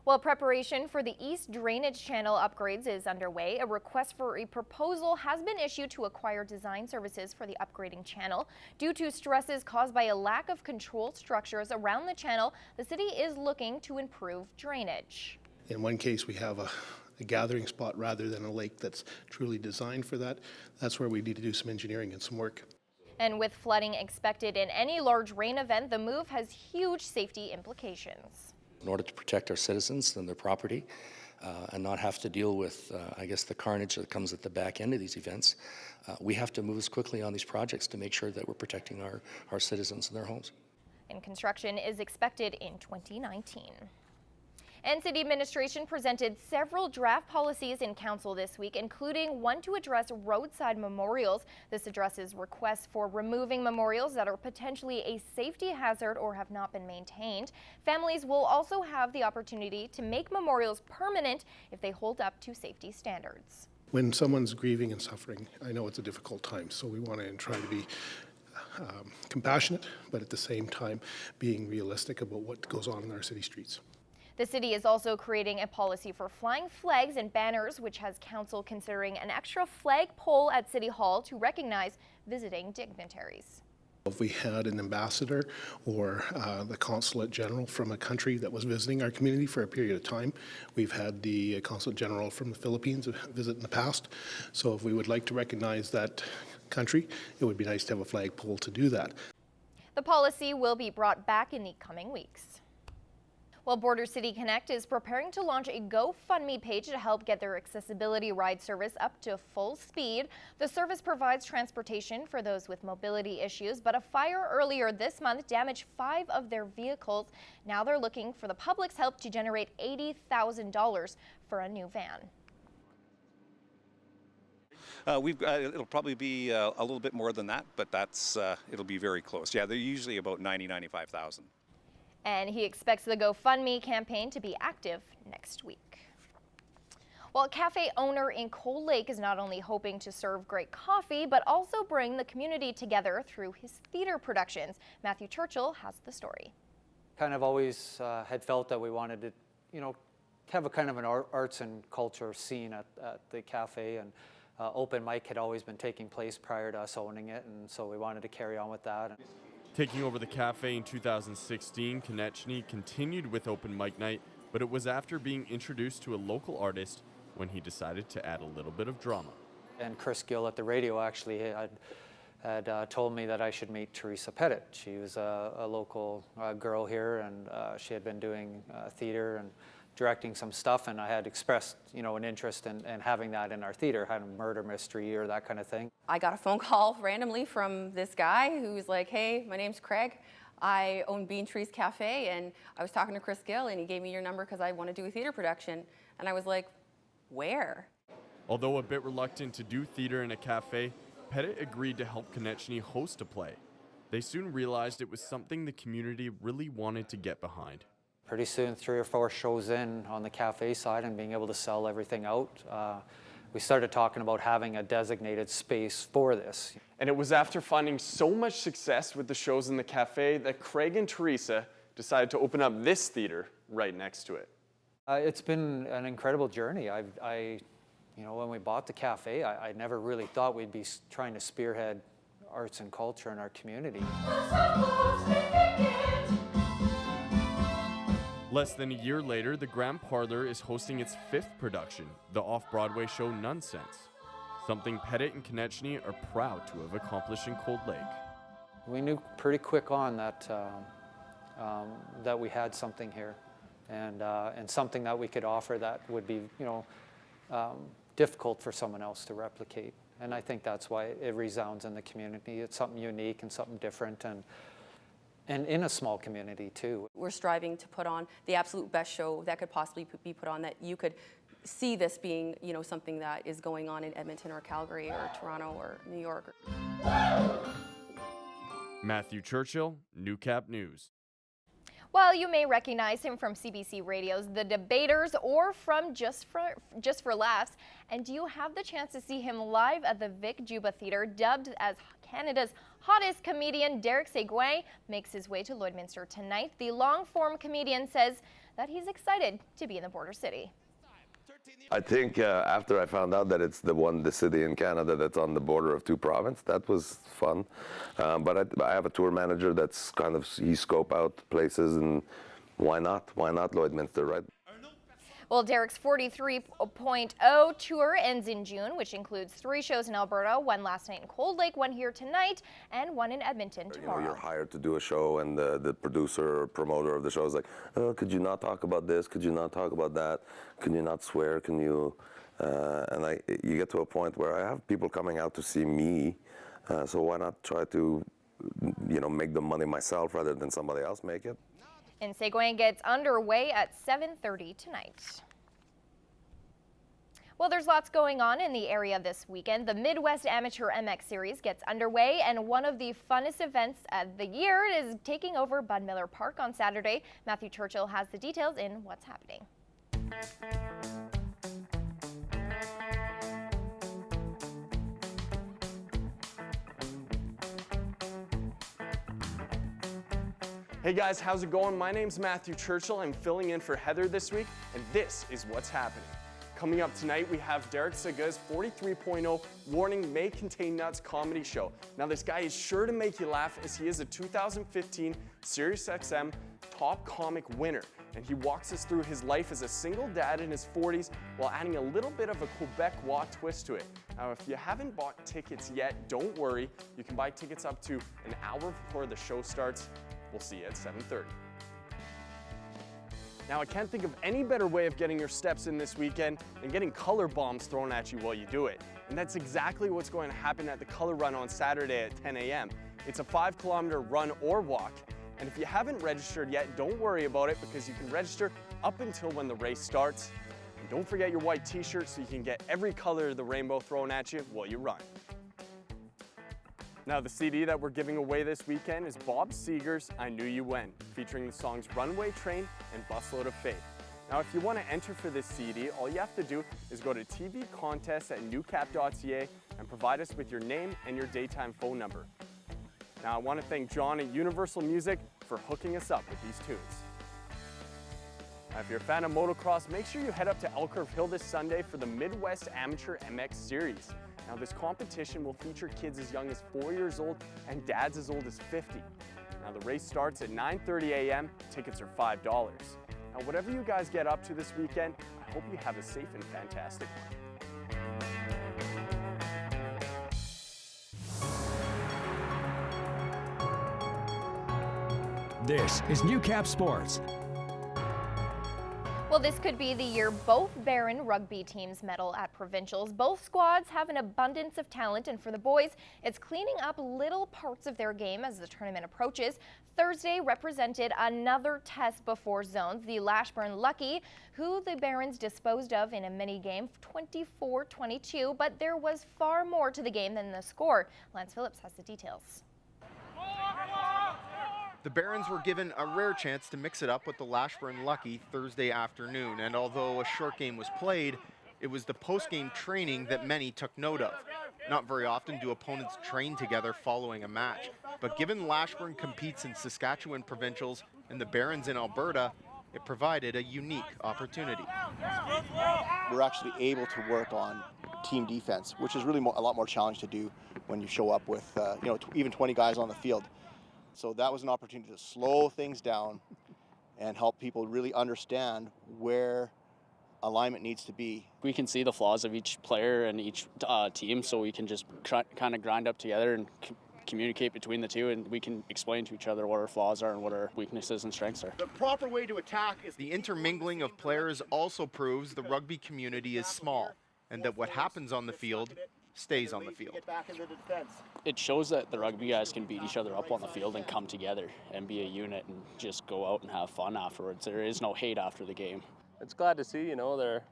While preparation for the East Drainage Channel upgrades is underway, a request for a proposal has been issued to acquire design services for the upgrading channel. Due to stresses caused by a lack of controlled structures around the channel, the city is looking to improve drainage. In one case, we have a gathering spot rather than a lake that's truly designed for that. That's where we need to do some engineering and some work. And with flooding expected in any large rain event, the move has huge safety implications. In order to protect our citizens and their property and not have to deal with, I guess, the carnage that comes at the back end of these events, we have to move as quickly on these projects to make sure that we're protecting our citizens and their homes. And construction is expected in 2019. And city administration presented several draft policies in council this week, including one to address roadside memorials. This addresses requests for removing memorials that are potentially a safety hazard or have not been maintained. Families will also have the opportunity to make memorials permanent if they hold up to safety standards. When someone's grieving and suffering, I know it's a difficult time, so we want to try to be compassionate, but at the same time being realistic about what goes on in our city streets. The city is also creating a policy for flying flags and banners, which has council considering an extra flag pole at City Hall to recognize visiting dignitaries. If we had an ambassador or the consulate general from a country that was visiting our community for a period of time, we've had the consulate general from the Philippines visit in the past. So if we would like to recognize that country, it would be nice to have a flag pole to do that. The policy will be brought back in the coming weeks. Well, Border City Connect is preparing to launch a GoFundMe page to help get their accessibility ride service up to full speed. The service provides transportation for those with mobility issues, but a fire earlier this month damaged 5 of their vehicles. Now they're looking for the public's help to generate $80,000 for a new van. It'll probably be a little bit more than that, but it'll be very close. Yeah, they're usually about $95,000. And he expects the GoFundMe campaign to be active next week. Well, cafe owner in Cold Lake is not only hoping to serve great coffee, but also bring the community together through his theater productions. Matthew Churchill has the story. Kind of always had felt that we wanted to, have a kind of an arts and culture scene at the cafe, and open mic had always been taking place prior to us owning it, and so we wanted to carry on with that. Taking over the cafe in 2016, Konechny continued with open mic night, but it was after being introduced to a local artist when he decided to add a little bit of drama. And Chris Gill at the radio actually had told me that I should meet Teresa Pettit. She was a local girl here, and she had been doing theater and directing some stuff, and I had expressed, an interest in having that in our theater, having a murder mystery or that kind of thing. I got a phone call randomly from this guy who was like, hey, my name's Craig. I own Bean Trees Cafe, and I was talking to Chris Gill, and he gave me your number because I want to do a theater production. And I was like, where? Although a bit reluctant to do theater in a cafe, Pettit agreed to help Konechny host a play. They soon realized it was something the community really wanted to get behind. Pretty soon, 3 or 4 shows in on the cafe side and being able to sell everything out, we started talking about having a designated space for this. And it was after finding so much success with the shows in the cafe that Craig and Teresa decided to open up this theater right next to it. It's been an incredible journey. When we bought the cafe, I never really thought we'd be trying to spearhead arts and culture in our community. Less than a year later, the Grand Parlor is hosting its 5th production, the off-Broadway show Nonsense, something Pettit and Konechny are proud to have accomplished in Cold Lake. We knew pretty quick on that that we had something here, and something that we could offer that would be, difficult for someone else to replicate. And I think that's why it resounds in the community. It's something unique and something different, and in a small community too. We're striving to put on the absolute best show that could possibly be put on, that you could see this being, something that is going on in Edmonton or Calgary or Toronto or New York. Matthew Churchill, Newcap News. Well, you may recognize him from CBC Radio's The Debaters or from Just for Laughs. And you have the chance to see him live at the Vic Juba Theatre, dubbed as Canada's hottest comedian. Derek Seguin makes his way to Lloydminster tonight. The long-form comedian says that he's excited to be in the border city. I think after I found out that it's the city in Canada that's on the border of two provinces, that was fun. But I have a tour manager that's kind of, he scope out places, and why not? Why not Lloydminster, right? Well, Derek's 43.0 tour ends in June, which includes 3 shows in Alberta, 1 last night in Cold Lake, 1 here tonight, and 1 in Edmonton tomorrow. You know, you're hired to do a show, and the producer or promoter of the show is like, oh, could you not talk about this? Could you not talk about that? Can you not swear? Can you? You get to a point where I have people coming out to see me, so why not try to, make the money myself rather than somebody else make it? And Seguin gets underway at 7:30 tonight. Well, there's lots going on in the area this weekend. The Midwest Amateur MX Series gets underway, and one of the funnest events of the year is taking over Bud Miller Park on Saturday. Matthew Churchill has the details in What's Happening. Hey guys, how's it going? My name's Matthew Churchill. I'm filling in for Heather this week, and this is What's Happening. Coming up tonight, we have Derek Saga's 43.0 Warning May Contain Nuts comedy show. Now, this guy is sure to make you laugh, as he is a 2015 SiriusXM Top Comic winner, and he walks us through his life as a single dad in his 40s while adding a little bit of a Quebecois twist to it. Now, if you haven't bought tickets yet, don't worry. You can buy tickets up to an hour before the show starts. We'll see you at 7:30. Now, I can't think of any better way of getting your steps in this weekend than getting color bombs thrown at you while you do it. And that's exactly what's going to happen at the Color Run on Saturday at 10 a.m. It's a 5-kilometer run or walk. And if you haven't registered yet, don't worry about it, because you can register up until when the race starts. And don't forget your white t-shirt so you can get every color of the rainbow thrown at you while you run. Now, the CD that we're giving away this weekend is Bob Seger's I Knew You When, featuring the songs Runaway Train and Busload of Faith. Now, if you want to enter for this CD, all you have to do is go to tvcontests@newcap.ca and provide us with your name and your daytime phone number. Now, I want to thank John at Universal Music for hooking us up with these tunes. Now, if you're a fan of motocross, make sure you head up to Elkhurst Hill this Sunday for the Midwest Amateur MX Series. Now, this competition will feature kids as young as 4 years old and dads as old as 50. Now, the race starts at 9:30 a.m. Tickets are $5. Now, whatever you guys get up to this weekend, I hope you have a safe and fantastic one. This is Newcap Sports. Well, this could be the year both Barron rugby teams medal at provincials. Both squads have an abundance of talent, and for the boys, it's cleaning up little parts of their game as the tournament approaches. Thursday represented another test before zones. The Lashburn Lucky, who the Barons disposed of in a mini game 24-22, but there was far more to the game than the score. Lance Phillips has the details. The Barons were given a rare chance to mix it up with the Lashburn Lucky Thursday afternoon, and although a short game was played, it was the post-game training that many took note of. Not very often do opponents train together following a match, but given Lashburn competes in Saskatchewan provincials and the Barons in Alberta, it provided a unique opportunity. We're actually able to work on team defense, which is really a lot more challenging to do when you show up with even 20 guys on the field. So that was an opportunity to slow things down and help people really understand where alignment needs to be. We can see the flaws of each player and each team, so we can just kind of grind up together and communicate between the two, and we can explain to each other what our flaws are and what our weaknesses and strengths are. The proper way to attack is the intermingling of players also proves the rugby community is small, and that what happens on the field stays on the field. It shows that the rugby guys can beat each other up on the field and come together and be a unit and just go out and have fun afterwards. There is no hate after the game. It's glad to see, they're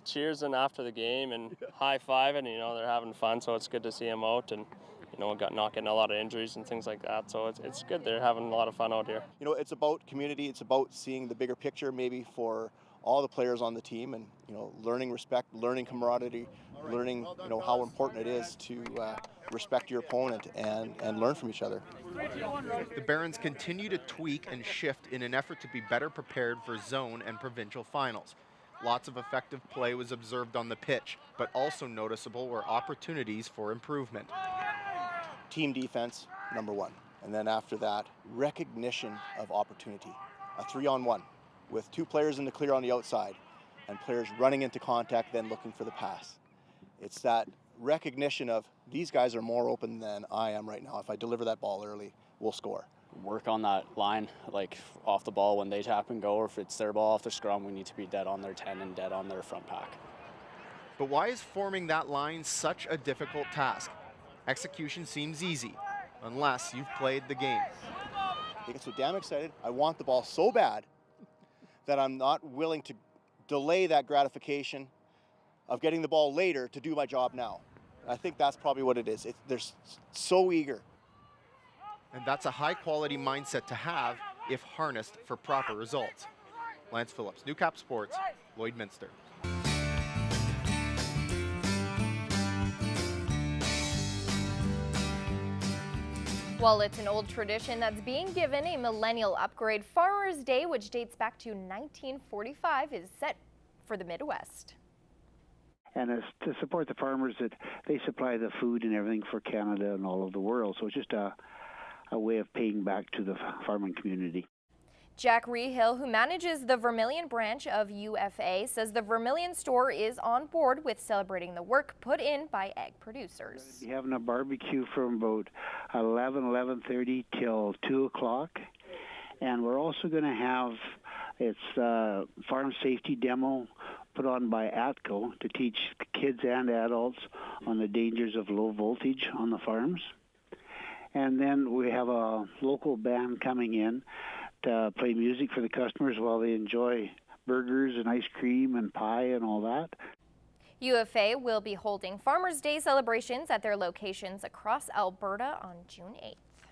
cheersing after the game and high-fiving, they're having fun, so it's good to see them out and, not getting a lot of injuries and things like that, so it's good. They're having a lot of fun out here. It's about community. It's about seeing the bigger picture maybe for all the players on the team, and learning respect, learning camaraderie, learning how important it is to respect your opponent and learn from each other. The Barons continue to tweak and shift in an effort to be better prepared for zone and provincial finals. Lots of effective play was observed on the pitch, but also noticeable were opportunities for improvement. Team defense, number one. And then after that, recognition of opportunity. A 3-on-1 with 2 players in the clear on the outside and players running into contact, then looking for the pass. It's that recognition of these guys are more open than I am right now. If I deliver that ball early, we'll score. Work on that line, like off the ball when they tap and go, or if it's their ball off the scrum, we need to be dead on their 10 and dead on their front pack. But why is forming that line such a difficult task? Execution seems easy, unless you've played the game. I get so damn excited. I want the ball so bad that I'm not willing to delay that gratification of getting the ball later to do my job now. I think that's probably what it is. They're so eager. And that's a high-quality mindset to have if harnessed for proper results. Lance Phillips, Newcap Sports, Lloydminster. Well, it's an old tradition that's being given a millennial upgrade. Farmers' Day, which dates back to 1945, is set for the Midwest. And it's to support the farmers that they supply the food and everything for Canada and all of the world. So it's just a way of paying back to the farming community. Jack Rehill, who manages the Vermilion branch of UFA, says the Vermilion store is on board with celebrating the work put in by ag producers. We're having a barbecue from about 11:30 till 2 o'clock. And we're also going to have farm safety demo put on by ATCO to teach kids and adults on the dangers of low voltage on the farms. And then we have a local band coming in to play music for the customers while they enjoy burgers and ice cream and pie and all that. UFA will be holding Farmers' Day celebrations at their locations across Alberta on June 8th.